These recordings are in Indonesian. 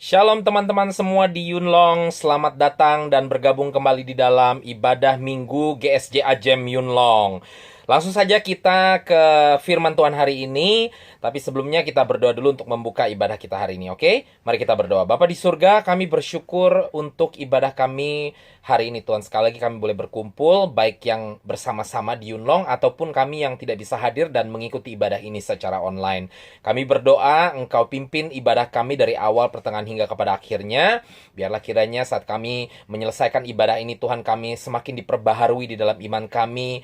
Shalom teman-teman semua di Yunlong, selamat datang dan bergabung kembali di dalam ibadah minggu GSJ Ajem Yunlong. Langsung saja kita ke firman Tuhan hari ini, tapi sebelumnya kita berdoa dulu untuk membuka ibadah kita hari ini, oke? Mari kita berdoa. Bapa di surga, kami bersyukur untuk ibadah kami hari ini Tuhan. Sekali lagi kami boleh berkumpul, baik yang bersama-sama di Yunlong ataupun kami yang tidak bisa hadir dan mengikuti ibadah ini secara online. Kami berdoa Engkau pimpin ibadah kami dari awal, pertengahan hingga kepada akhirnya. Biarlah kiranya saat kami menyelesaikan ibadah ini Tuhan, kami semakin diperbaharui di dalam iman kami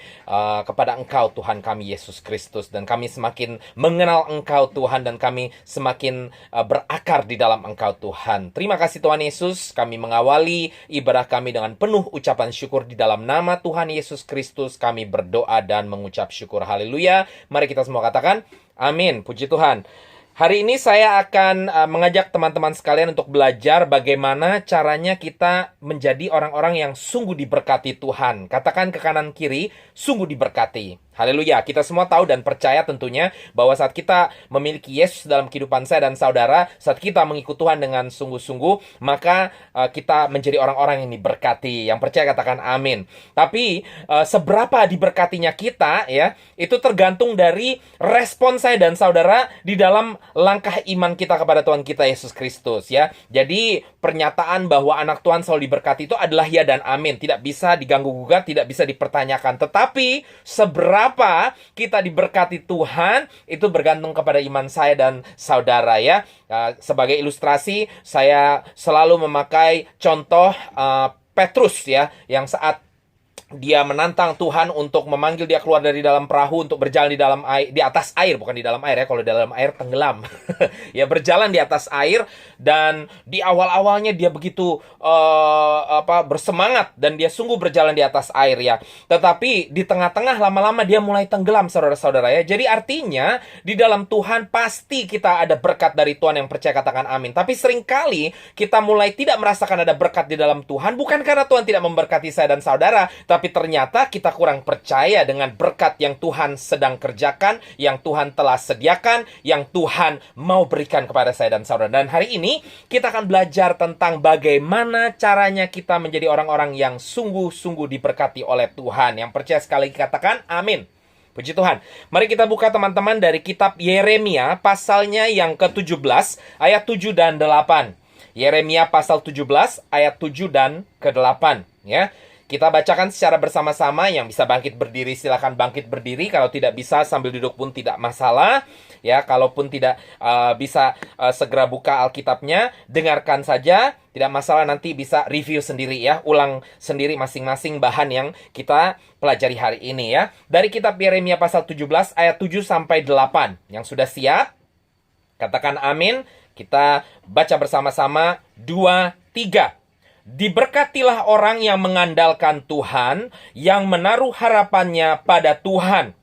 kepada Engkau Tuhan kami Yesus Kristus. Dan kami semakin mengenal Engkau Tuhan, dan kami semakin berakar di dalam Engkau Tuhan. Terima kasih Tuhan Yesus, kami mengawali ibadah kami dengan penuh ucapan syukur di dalam nama Tuhan Yesus Kristus. Kami berdoa dan mengucap syukur. Haleluya. Mari kita semua katakan amin. Puji Tuhan. Hari ini saya akan mengajak teman-teman sekalian untuk belajar bagaimana caranya kita menjadi orang-orang yang sungguh diberkati Tuhan. Katakan ke kanan kiri, sungguh diberkati. Haleluya. Kita semua tahu dan percaya tentunya bahwa saat kita memiliki Yesus dalam kehidupan saya dan saudara, saat kita mengikut Tuhan dengan sungguh-sungguh, maka kita menjadi orang-orang yang diberkati. Yang percaya katakan amin. Tapi seberapa diberkatinya kita ya, itu tergantung dari respon saya dan saudara di dalam langkah iman kita kepada Tuhan kita Yesus Kristus ya. Jadi pernyataan bahwa anak Tuhan selalu diberkati itu adalah ya dan amin. Tidak bisa diganggu-gugat, tidak bisa dipertanyakan. Tetapi seberapa kita diberkati Tuhan itu bergantung kepada iman saya dan saudara ya. Sebagai ilustrasi, saya selalu memakai contoh Petrus ya, yang saat dia menantang Tuhan untuk memanggil dia keluar dari dalam perahu untuk berjalan di dalam air, di atas air, bukan di dalam air ya. Kalau di dalam air tenggelam. Ya, berjalan di atas air, dan di awal-awalnya dia begitu bersemangat dan dia sungguh berjalan di atas air ya. Tetapi di tengah-tengah lama-lama dia mulai tenggelam saudara-saudara ya. Jadi artinya di dalam Tuhan pasti kita ada berkat dari Tuhan. Yang percaya katakan amin. Tapi seringkali kita mulai tidak merasakan ada berkat di dalam Tuhan, bukan karena Tuhan tidak memberkati saya dan saudara, tapi ternyata kita kurang percaya dengan berkat yang Tuhan sedang kerjakan, yang Tuhan telah sediakan, yang Tuhan mau berikan kepada saya dan saudara. Dan hari ini kita akan belajar tentang bagaimana caranya kita menjadi orang-orang yang sungguh-sungguh diberkati oleh Tuhan. Yang percaya sekali lagi katakan amin. Puji Tuhan. Mari kita buka teman-teman dari kitab Yeremia pasalnya yang ke-17 ayat 7 dan 8. Yeremia pasal 17 ayat 7 dan ke-8 ya. Kita bacakan secara bersama-sama. Yang bisa bangkit berdiri silakan bangkit berdiri. Kalau tidak bisa sambil duduk pun tidak masalah. Ya, kalaupun tidak bisa segera buka Alkitabnya, dengarkan saja. Tidak masalah, nanti bisa review sendiri ya. Ulang sendiri masing-masing bahan yang kita pelajari hari ini ya. Dari kitab Yeremia pasal 17 ayat 7 sampai 8. Yang sudah siap? Katakan amin. Kita baca bersama-sama. 2, 3. Diberkatilah orang yang mengandalkan Tuhan, yang menaruh harapannya pada Tuhan.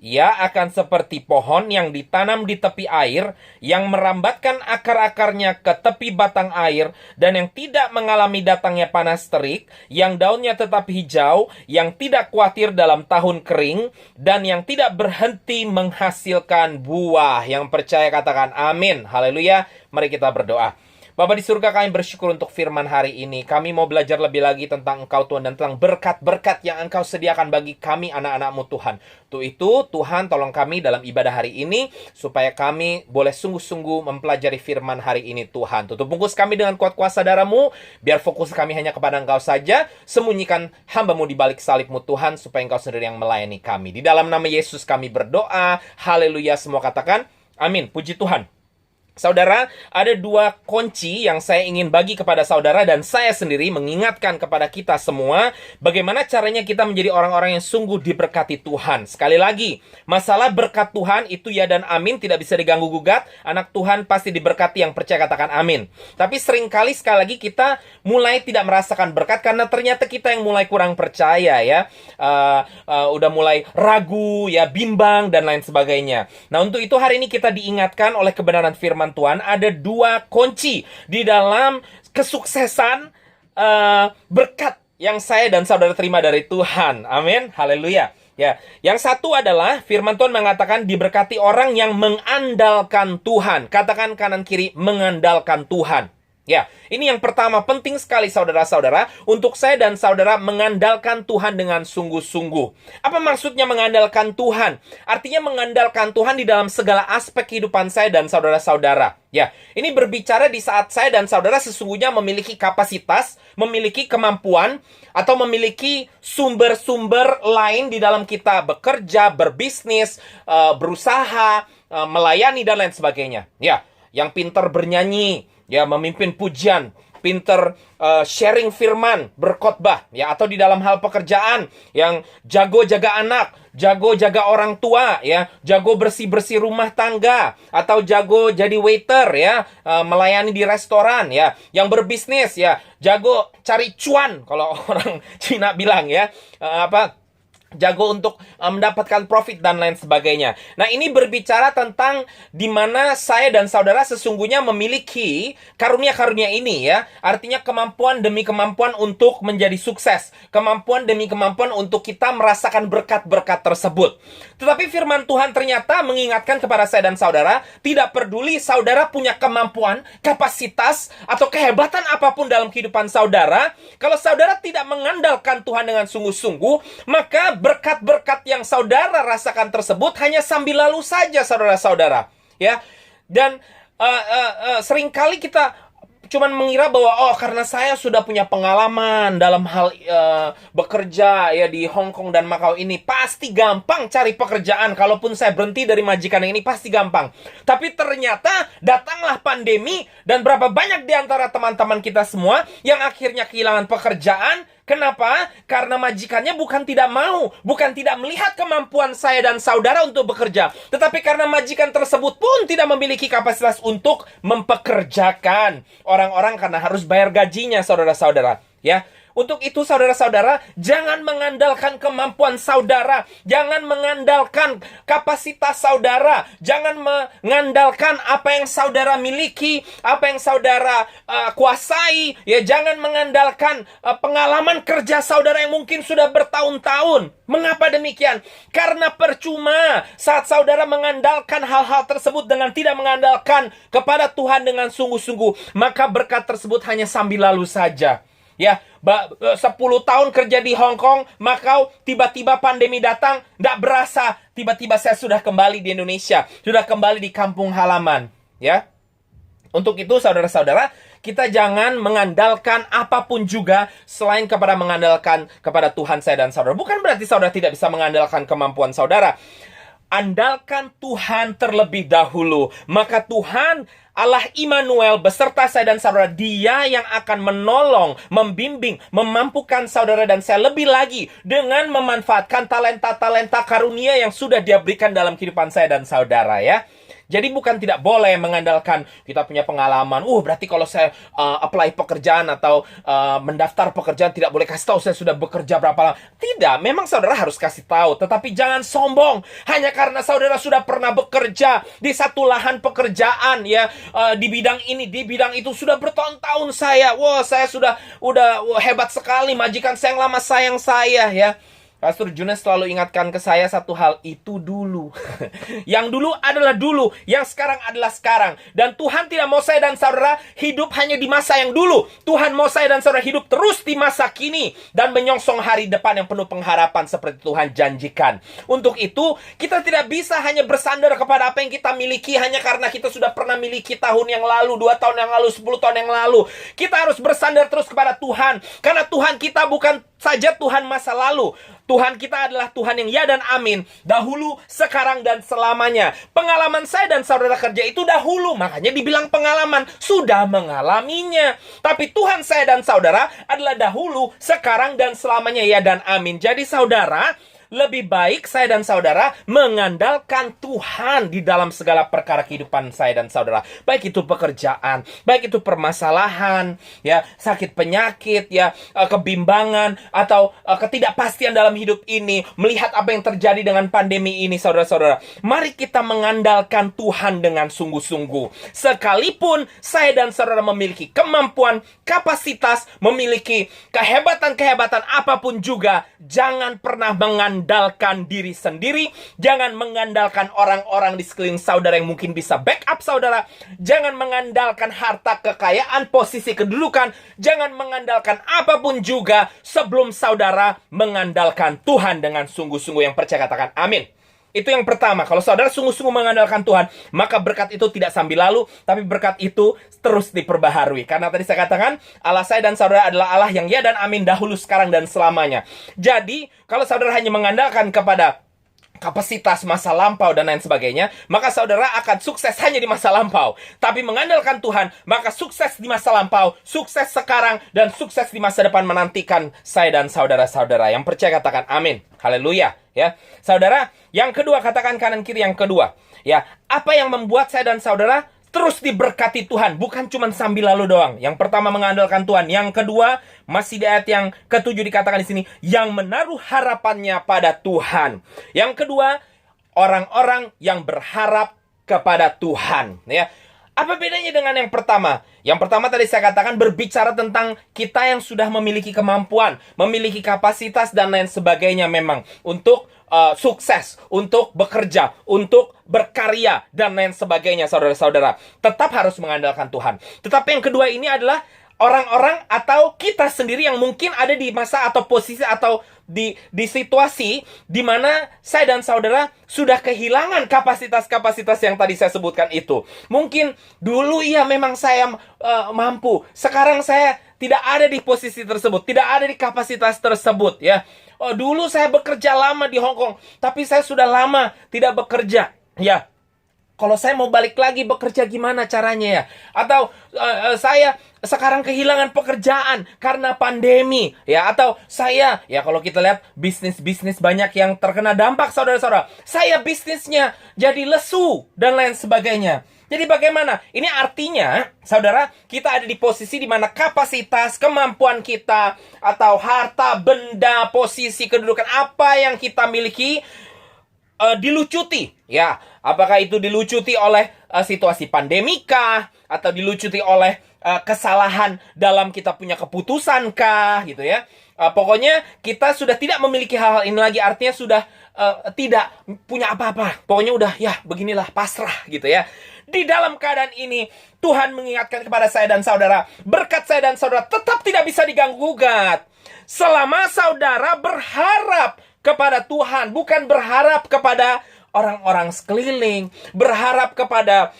Ia akan seperti pohon yang ditanam di tepi air, yang merambatkan akar-akarnya ke tepi batang air, dan yang tidak mengalami datangnya panas terik, yang daunnya tetap hijau, yang tidak khawatir dalam tahun kering, dan yang tidak berhenti menghasilkan buah. Yang percaya katakan amin. Haleluya. Mari kita berdoa. Bapa di surga, kami bersyukur untuk firman hari ini. Kami mau belajar lebih lagi tentang Engkau Tuhan, dan tentang berkat-berkat yang Engkau sediakan bagi kami anak-anak-Mu Tuhan. Untuk itu Tuhan tolong kami dalam ibadah hari ini, supaya kami boleh sungguh-sungguh mempelajari firman hari ini Tuhan. Tutup bungkus kami dengan kuat kuasa darah-Mu, biar fokus kami hanya kepada Engkau saja. Sembunyikan hamba-Mu di balik salib-Mu Tuhan, supaya Engkau sendiri yang melayani kami. Di dalam nama Yesus kami berdoa. Haleluya. Semua katakan amin. Puji Tuhan. Saudara, ada dua kunci yang saya ingin bagi kepada saudara dan saya sendiri, mengingatkan kepada kita semua bagaimana caranya kita menjadi orang-orang yang sungguh diberkati Tuhan. Sekali lagi, masalah berkat Tuhan itu ya dan amin, tidak bisa diganggu-gugat. Anak Tuhan pasti diberkati, yang percaya katakan amin. Tapi seringkali sekali lagi kita mulai tidak merasakan berkat karena ternyata kita yang mulai kurang percaya ya. Udah mulai ragu ya, bimbang dan lain sebagainya. Nah, untuk itu hari ini kita diingatkan oleh kebenaran firman Tuhan, ada dua kunci di dalam kesuksesan berkat yang saya dan saudara terima dari Tuhan. Amin. Haleluya. Ya, yang satu adalah firman Tuhan mengatakan diberkati orang yang mengandalkan Tuhan. Katakan kanan kiri, mengandalkan Tuhan. Ya, ini yang pertama, penting sekali saudara-saudara, untuk saya dan saudara mengandalkan Tuhan dengan sungguh-sungguh. Apa maksudnya mengandalkan Tuhan? Artinya mengandalkan Tuhan di dalam segala aspek kehidupan saya dan saudara-saudara. Ya, ini berbicara di saat saya dan saudara sesungguhnya memiliki kapasitas, memiliki kemampuan, atau memiliki sumber-sumber lain di dalam kita bekerja, berbisnis, berusaha, melayani, dan lain sebagainya. Ya, yang pintar bernyanyi, ya, memimpin pujian, pinter sharing firman, berkhotbah, ya, atau di dalam hal pekerjaan, yang jago jaga anak, jago jaga orang tua, ya, jago bersih-bersih rumah tangga, atau jago jadi waiter, ya, melayani di restoran, ya, yang berbisnis, ya, jago cari cuan, kalau orang Cina bilang, ya, jago untuk mendapatkan profit dan lain sebagainya. Nah, ini berbicara tentang di mana saya dan saudara sesungguhnya memiliki karunia-karunia ini, ya. Artinya kemampuan demi kemampuan untuk menjadi sukses, kemampuan demi kemampuan untuk kita merasakan berkat-berkat tersebut. Tetapi firman Tuhan ternyata mengingatkan kepada saya dan saudara, tidak peduli saudara punya kemampuan, kapasitas, atau kehebatan apapun dalam kehidupan saudara, kalau saudara tidak mengandalkan Tuhan dengan sungguh-sungguh, maka berkat-berkat yang saudara rasakan tersebut hanya sambil lalu saja, saudara-saudara, ya. Dan seringkali kita cuman mengira bahwa karena saya sudah punya pengalaman dalam hal bekerja, ya, di Hong Kong dan Macau ini, pasti gampang cari pekerjaan. Kalaupun saya berhenti dari majikan yang ini, pasti gampang. Tapi ternyata datanglah pandemi, dan berapa banyak di antara teman-teman kita semua yang akhirnya kehilangan pekerjaan. Kenapa? Karena majikannya bukan tidak mau, bukan tidak melihat kemampuan saya dan saudara untuk bekerja, tetapi karena majikan tersebut pun tidak memiliki kapasitas untuk mempekerjakan orang-orang karena harus bayar gajinya, saudara-saudara, ya. Untuk itu, saudara-saudara, jangan mengandalkan kemampuan saudara, jangan mengandalkan kapasitas saudara, jangan mengandalkan apa yang saudara miliki, apa yang saudara kuasai, ya. Jangan mengandalkan pengalaman kerja saudara yang mungkin sudah bertahun-tahun. Mengapa demikian? Karena percuma saat saudara mengandalkan hal-hal tersebut dengan tidak mengandalkan kepada Tuhan dengan sungguh-sungguh, maka berkat tersebut hanya sambil lalu saja. Ya, 10 tahun kerja di Hong Kong, Macau, tiba-tiba pandemi datang, tidak berasa, tiba-tiba saya sudah kembali di Indonesia, sudah kembali di kampung halaman, ya. Untuk itu, saudara-saudara, kita jangan mengandalkan apapun juga selain kepada mengandalkan kepada Tuhan saya dan saudara. Bukan berarti saudara tidak bisa mengandalkan kemampuan saudara. Andalkan Tuhan terlebih dahulu, maka Tuhan Allah Immanuel beserta saya dan saudara, Dia yang akan menolong, membimbing, memampukan saudara dan saya lebih lagi dengan memanfaatkan talenta-talenta karunia yang sudah Dia berikan dalam kehidupan saya dan saudara, ya. Jadi bukan tidak boleh mengandalkan kita punya pengalaman. Berarti kalau saya apply pekerjaan atau mendaftar pekerjaan tidak boleh kasih tahu saya sudah bekerja berapa lama. Tidak, memang saudara harus kasih tahu. Tetapi jangan sombong hanya karena saudara sudah pernah bekerja di satu lahan pekerjaan, ya, di bidang ini, di bidang itu sudah bertahun-tahun saya. Saya udah hebat sekali, majikan saya yang lama sayang saya, ya. Pastor Junes selalu ingatkan ke saya satu hal, itu dulu. Yang dulu adalah dulu, yang sekarang adalah sekarang. Dan Tuhan tidak mau saya dan saudara hidup hanya di masa yang dulu. Tuhan mau saya dan saudara hidup terus di masa kini dan menyongsong hari depan yang penuh pengharapan seperti Tuhan janjikan. Untuk itu, kita tidak bisa hanya bersandar kepada apa yang kita miliki hanya karena kita sudah pernah miliki tahun yang lalu, 2 tahun yang lalu, 10 tahun yang lalu. Kita harus bersandar terus kepada Tuhan. Karena Tuhan kita bukan saja Tuhan masa lalu. Tuhan kita adalah Tuhan yang ya dan amin, dahulu, sekarang, dan selamanya. Pengalaman saya dan saudara kerja itu dahulu, makanya dibilang pengalaman, sudah mengalaminya. Tapi Tuhan saya dan saudara adalah dahulu, sekarang, dan selamanya, ya dan amin. Jadi saudara, lebih baik saya dan saudara mengandalkan Tuhan di dalam segala perkara kehidupan saya dan saudara. Baik itu pekerjaan, baik itu permasalahan, ya, sakit penyakit, ya, kebimbangan, atau ketidakpastian dalam hidup ini. Melihat apa yang terjadi dengan pandemi ini, saudara-saudara. Mari kita mengandalkan Tuhan dengan sungguh-sungguh. Sekalipun saya dan saudara memiliki kemampuan, kapasitas, memiliki kehebatan-kehebatan apapun juga, jangan pernah mengandalkan mengandalkan diri sendiri, jangan mengandalkan orang-orang di sekeliling saudara yang mungkin bisa backup saudara, jangan mengandalkan harta kekayaan, posisi kedudukan, jangan mengandalkan apapun juga sebelum saudara mengandalkan Tuhan dengan sungguh-sungguh. Yang percaya katakan amin. Itu yang pertama. Kalau saudara sungguh-sungguh mengandalkan Tuhan, maka berkat itu tidak sambil lalu, tapi berkat itu terus diperbaharui. Karena tadi saya katakan, Allah saya dan saudara adalah Allah yang ya dan amin, dahulu, sekarang, dan selamanya. Jadi, kalau saudara hanya mengandalkan kepada kapasitas masa lampau dan lain sebagainya, maka saudara akan sukses hanya di masa lampau. Tapi mengandalkan Tuhan, maka sukses di masa lampau, sukses sekarang, dan sukses di masa depan menantikan saya dan saudara-saudara. Yang percaya katakan amin. Haleluya. Ya, saudara, yang kedua, katakan kanan kiri yang kedua. Ya, apa yang membuat saya dan saudara terus diberkati Tuhan, bukan cuma sambil lalu doang. Yang pertama mengandalkan Tuhan, yang kedua masih di ayat yang ketujuh dikatakan di sini, yang menaruh harapannya pada Tuhan. Yang kedua, orang-orang yang berharap kepada Tuhan. Ya, apa bedanya dengan yang pertama? Yang pertama tadi saya katakan berbicara tentang kita yang sudah memiliki kemampuan, memiliki kapasitas dan lain sebagainya memang untuk sukses, untuk bekerja, untuk berkarya dan lain sebagainya, saudara-saudara. Tetap harus mengandalkan Tuhan. Tetapi yang kedua ini adalah orang-orang atau kita sendiri yang mungkin ada di masa atau posisi atau di situasi di mana saya dan saudara sudah kehilangan kapasitas-kapasitas yang tadi saya sebutkan itu. Mungkin dulu iya memang saya mampu, sekarang saya tidak ada di posisi tersebut, tidak ada di kapasitas tersebut ya. Oh, dulu saya bekerja lama di Hong Kong, tapi saya sudah lama tidak bekerja ya. Kalau saya mau balik lagi bekerja gimana caranya ya? Atau saya sekarang kehilangan pekerjaan karena pandemi ya, atau saya ya kalau kita lihat bisnis banyak yang terkena dampak saudara-saudara. Saya bisnisnya jadi lesu dan lain sebagainya. Jadi bagaimana? Ini artinya, saudara, kita ada di posisi di mana kapasitas, kemampuan kita, atau harta, benda, posisi, kedudukan, apa yang kita miliki, dilucuti. Ya, apakah itu dilucuti oleh situasi pandemikah, atau dilucuti oleh kesalahan dalam kita punya keputusan kah, gitu ya. Pokoknya kita sudah tidak memiliki hal-hal ini lagi, artinya sudah tidak punya apa-apa. Pokoknya udah, ya beginilah, pasrah gitu ya. Di dalam keadaan ini, Tuhan mengingatkan kepada saya dan saudara, berkat saya dan saudara tetap tidak bisa diganggu-gugat. Selama saudara berharap kepada Tuhan, bukan berharap kepada orang-orang sekeliling, berharap kepada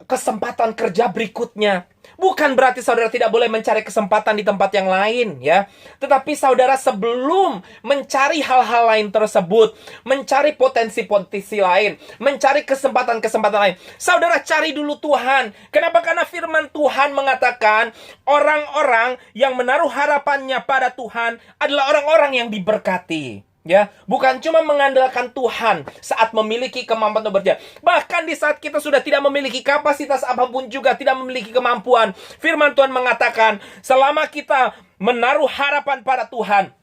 kesempatan kerja berikutnya. Bukan berarti saudara tidak boleh mencari kesempatan di tempat yang lain ya. Tetapi saudara sebelum mencari hal-hal lain tersebut, mencari potensi-potensi lain, mencari kesempatan-kesempatan lain, saudara cari dulu Tuhan. Kenapa? Karena firman Tuhan mengatakan orang-orang yang menaruh harapannya pada Tuhan adalah orang-orang yang diberkati. Ya, bukan cuma mengandalkan Tuhan saat memiliki kemampuan untuk bekerja. Bahkan di saat kita sudah tidak memiliki kapasitas apapun juga, tidak memiliki kemampuan, firman Tuhan mengatakan, selama kita menaruh harapan pada Tuhan,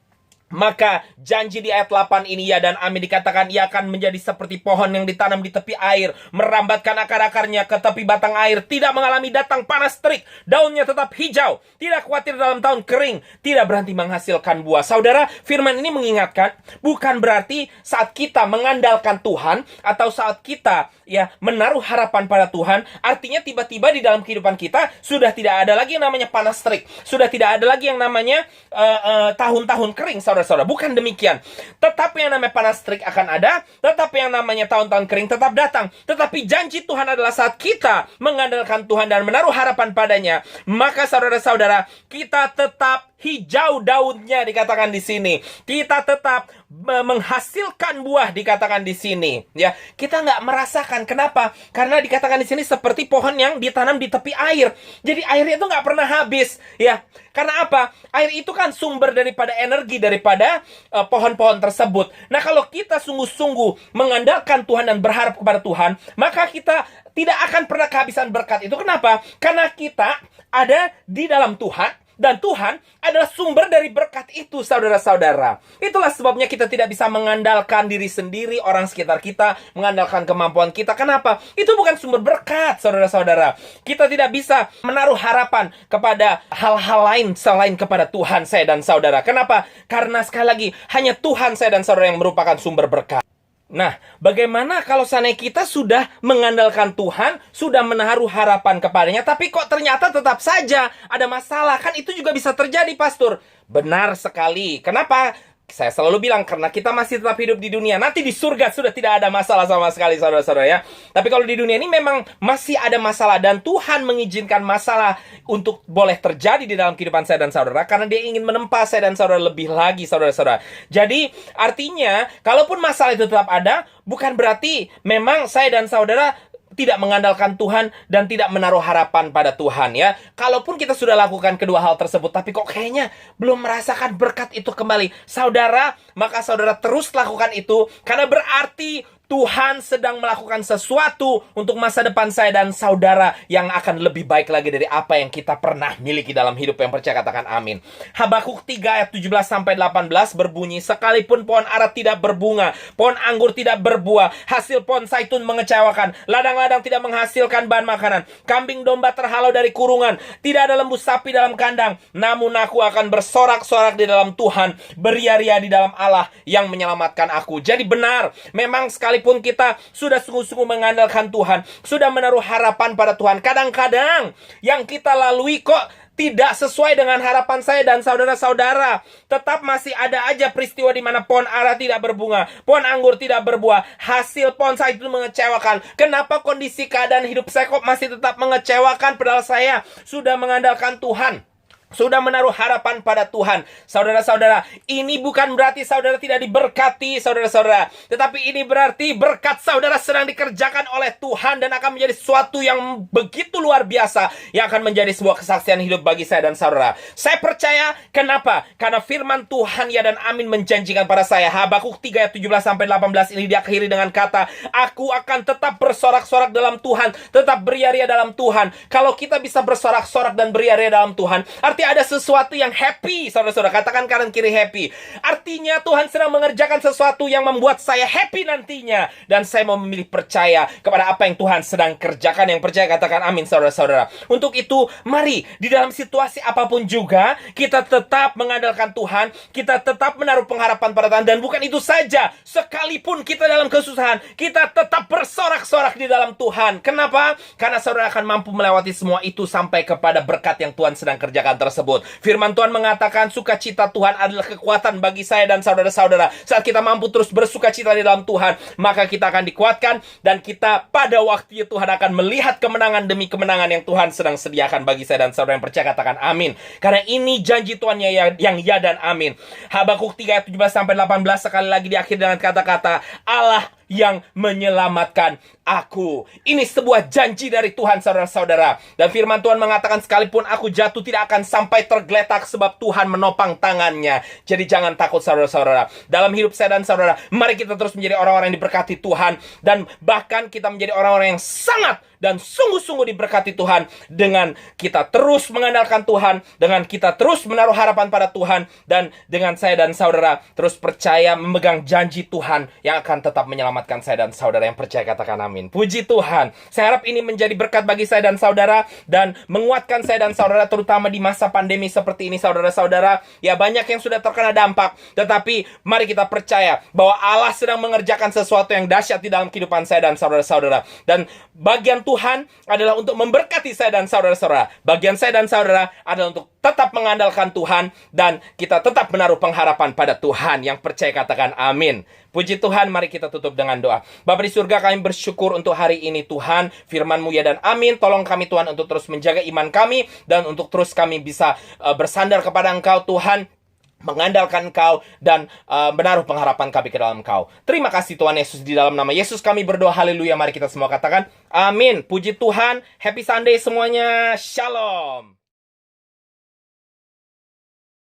maka janji di ayat 8 ini ya dan amin dikatakan ia akan menjadi seperti pohon yang ditanam di tepi air, merambatkan akar-akarnya ke tepi batang air, tidak mengalami datang panas terik, daunnya tetap hijau, tidak khawatir dalam tahun kering, tidak berhenti menghasilkan buah. Saudara, firman ini mengingatkan bukan berarti saat kita mengandalkan Tuhan atau saat kita ya menaruh harapan pada Tuhan, artinya tiba-tiba di dalam kehidupan kita sudah tidak ada lagi yang namanya panas terik, sudah tidak ada lagi yang namanya tahun-tahun kering, saudara. Bukan demikian. Tetapi yang namanya panas terik akan ada, tetapi yang namanya tahun-tahun kering tetap datang. Tetapi janji Tuhan adalah saat kita mengandalkan Tuhan dan menaruh harapan padanya, maka saudara-saudara, kita tetap hijau daunnya dikatakan di sini. Kita tetap menghasilkan buah dikatakan di sini. Ya, kita nggak merasakan. Kenapa? Karena dikatakan di sini seperti pohon yang ditanam di tepi air. Jadi airnya itu nggak pernah habis. Ya, karena apa? Air itu kan sumber daripada energi daripada pohon-pohon tersebut. Nah, kalau kita sungguh-sungguh mengandalkan Tuhan dan berharap kepada Tuhan, maka kita tidak akan pernah kehabisan berkat itu. Kenapa? Karena kita ada di dalam Tuhan. Dan Tuhan adalah sumber dari berkat itu, saudara-saudara. Itulah sebabnya kita tidak bisa mengandalkan diri sendiri, orang sekitar kita, mengandalkan kemampuan kita. Kenapa? Itu bukan sumber berkat, saudara-saudara. Kita tidak bisa menaruh harapan kepada hal-hal lain selain kepada Tuhan, saya dan saudara. Kenapa? Karena sekali lagi, hanya Tuhan, saya dan saudara yang merupakan sumber berkat. Nah, bagaimana kalau seandainya kita sudah mengandalkan Tuhan, sudah menaruh harapan kepadanya, tapi kok ternyata tetap saja ada masalah? Kan itu juga bisa terjadi, Pastor. Benar sekali. Kenapa? Saya selalu bilang, karena kita masih tetap hidup di dunia. Nanti di surga sudah tidak ada masalah sama sekali, saudara-saudara ya. Tapi kalau di dunia ini memang masih ada masalah. Dan Tuhan mengizinkan masalah untuk boleh terjadi di dalam kehidupan saya dan saudara. Karena dia ingin menempa saya dan saudara lebih lagi, saudara-saudara. Jadi, artinya, kalaupun masalah itu tetap ada, bukan berarti memang saya dan saudara tidak mengandalkan Tuhan dan tidak menaruh harapan pada Tuhan ya. Kalaupun kita sudah lakukan kedua hal tersebut, tapi kok kayaknya belum merasakan berkat itu kembali, saudara, maka saudara terus lakukan itu, karena berarti Tuhan sedang melakukan sesuatu untuk masa depan saya dan saudara yang akan lebih baik lagi dari apa yang kita pernah miliki dalam hidup. Yang percaya katakan amin. Habakuk 3 ayat 17-18 berbunyi, sekalipun pohon ara tidak berbunga, pohon anggur tidak berbuah, hasil pohon zaitun mengecewakan, ladang-ladang tidak menghasilkan bahan makanan, kambing domba terhalau dari kurungan, tidak ada lembu sapi dalam kandang, namun aku akan bersorak-sorak di dalam Tuhan, beria-ria di dalam Allah yang menyelamatkan aku. Jadi benar, memang sekali pun kita sudah sungguh-sungguh mengandalkan Tuhan, sudah menaruh harapan pada Tuhan, kadang-kadang yang kita lalui kok tidak sesuai dengan harapan saya dan saudara-saudara. Tetap masih ada aja peristiwa di mana pohon ara tidak berbunga, pohon anggur tidak berbuah, hasil pohon zaitun mengecewakan. Kenapa kondisi keadaan hidup saya kok masih tetap mengecewakan, padahal saya sudah mengandalkan Tuhan, sudah menaruh harapan pada Tuhan. Saudara-saudara, ini bukan berarti saudara tidak diberkati, saudara-saudara. Tetapi ini berarti berkat saudara sedang dikerjakan oleh Tuhan dan akan menjadi sesuatu yang begitu luar biasa, yang akan menjadi sebuah kesaksian hidup bagi saya dan saudara. Saya percaya, kenapa? Karena firman Tuhan ya dan amin menjanjikan pada saya. Habakuk 3 ayat 17-18 ini diakhiri dengan kata, aku akan tetap bersorak-sorak dalam Tuhan, tetap beria-ria dalam Tuhan. Kalau kita bisa bersorak-sorak dan beria-ria dalam Tuhan, ada sesuatu yang happy, saudara-saudara. Katakan kanan kiri happy. Artinya Tuhan sedang mengerjakan sesuatu yang membuat saya happy nantinya. Dan saya mau memilih percaya kepada apa yang Tuhan sedang kerjakan. Yang percaya katakan amin, saudara-saudara. Untuk itu, mari di dalam situasi apapun juga, kita tetap mengandalkan Tuhan, kita tetap menaruh pengharapan pada Tuhan. Dan bukan itu saja, sekalipun kita dalam kesusahan, kita tetap bersorak-sorak di dalam Tuhan. Kenapa? Karena saudara akan mampu melewati semua itu sampai kepada berkat yang Tuhan sedang kerjakan tersebut. Firman Tuhan mengatakan sukacita Tuhan adalah kekuatan bagi saya dan saudara-saudara. Saat kita mampu terus bersukacita di dalam Tuhan, maka kita akan dikuatkan dan kita pada waktunya Tuhan akan melihat kemenangan demi kemenangan yang Tuhan sedang sediakan bagi saya dan saudara. Yang percaya katakan amin. Karena ini janji Tuhan yang ya dan amin. Habakuk 3 ayat 17-18 sekali lagi diakhiri dengan kata-kata Allah yang menyelamatkan aku. Ini sebuah janji dari Tuhan, saudara-saudara. Dan firman Tuhan mengatakan sekalipun aku jatuh tidak akan sampai tergeletak sebab Tuhan menopang tangannya. Jadi jangan takut, saudara-saudara. Dalam hidup saya dan saudara, mari kita terus menjadi orang-orang yang diberkati Tuhan. Dan bahkan kita menjadi orang-orang yang sangat dan sungguh-sungguh diberkati Tuhan dengan kita terus mengandalkan Tuhan, dengan kita terus menaruh harapan pada Tuhan, dan dengan saya dan saudara terus percaya memegang janji Tuhan yang akan tetap menyelamatkan saya dan saudara. Yang percaya katakan amin. Puji Tuhan. Saya harap ini menjadi berkat bagi saya dan saudara dan menguatkan saya dan saudara terutama di masa pandemi seperti ini, saudara-saudara. Ya, banyak yang sudah terkena dampak, tetapi mari kita percaya bahwa Allah sedang mengerjakan sesuatu yang dahsyat di dalam kehidupan saya dan saudara-saudara. Dan bagian Tuhan adalah untuk memberkati saya dan saudara-saudara. Bagian saya dan saudara adalah untuk tetap mengandalkan Tuhan dan kita tetap menaruh pengharapan pada Tuhan. Yang percaya katakan amin. Puji Tuhan, mari kita tutup dengan doa. Bapa di surga, kami bersyukur untuk hari ini Tuhan. Firman-Mu ya dan amin. Tolong kami Tuhan untuk terus menjaga iman kami dan untuk terus kami bisa bersandar kepada Engkau Tuhan, mengandalkan Engkau dan menaruh pengharapan kami ke dalam Engkau. Terima kasih Tuhan Yesus, di dalam nama Yesus kami berdoa, haleluya. Mari kita semua katakan amin. Puji Tuhan. Happy Sunday semuanya. Shalom.